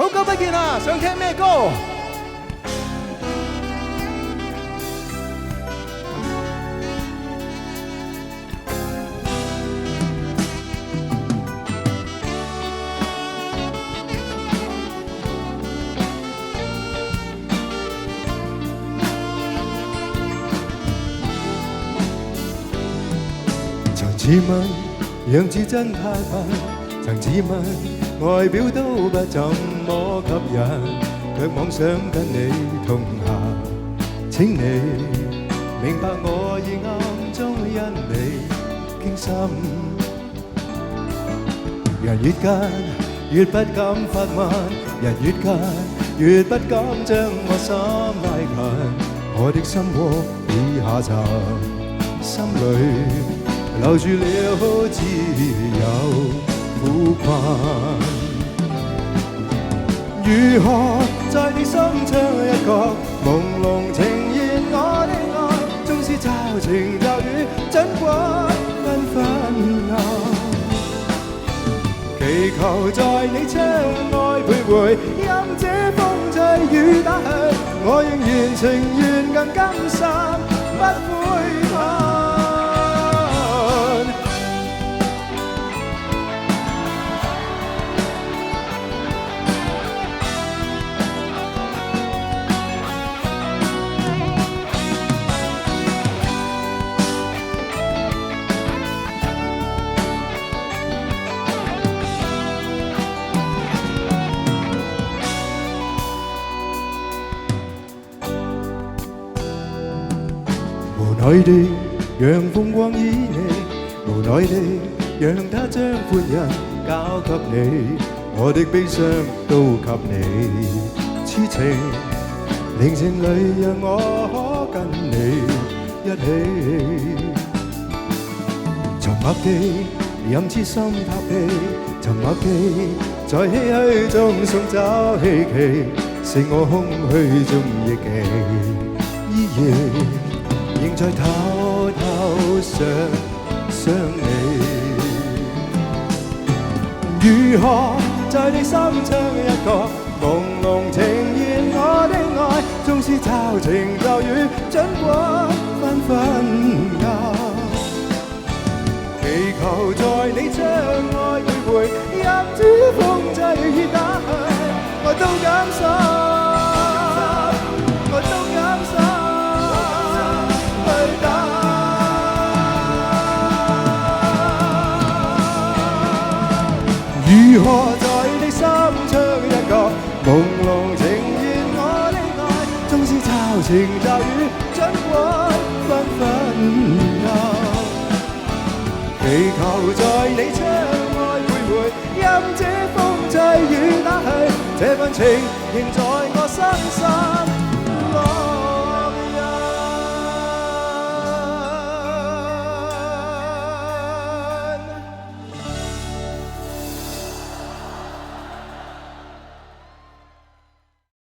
好久不見啦，想聽咩歌？曾自問樣子真太笨，曾自問外表都不怎麼吸引，卻妄想跟你同行。請你明白我已暗中因你傾心。人越間越不敢發問，人越間越不敢將我心拉近。我的心窩已下沉，心裏留住了自由苦困。如何在你心窗一角朦朧呈現我的愛，縱是驟晴驟雨準過紛紛暗。祈求在你窗外徘徊，任這風吹雨打去，我仍然情願更甘心，不悔恨。無奈地讓風光旖旎，無奈地讓它將歡欣交給你，我的悲傷都給你。痴情寧靜裏讓我可跟你一起，沉默地任痴心塌地，沉默地在唏噓中送走希冀，使我空虛中憶記，依然仍在偷偷想你。如何在你心窗一角朦朧呈現我的愛，縱是驟晴驟雨準過紛紛暗。祈求在你窗外徘徊，任這風吹雨打去，我都甘心，我都甘心。如何在你心窗一角朦朧呈現我的愛，縱是驟晴驟雨準過紛紛暗。祈求在你窗外徘徊，任這風吹雨打去，這份情仍在我心上。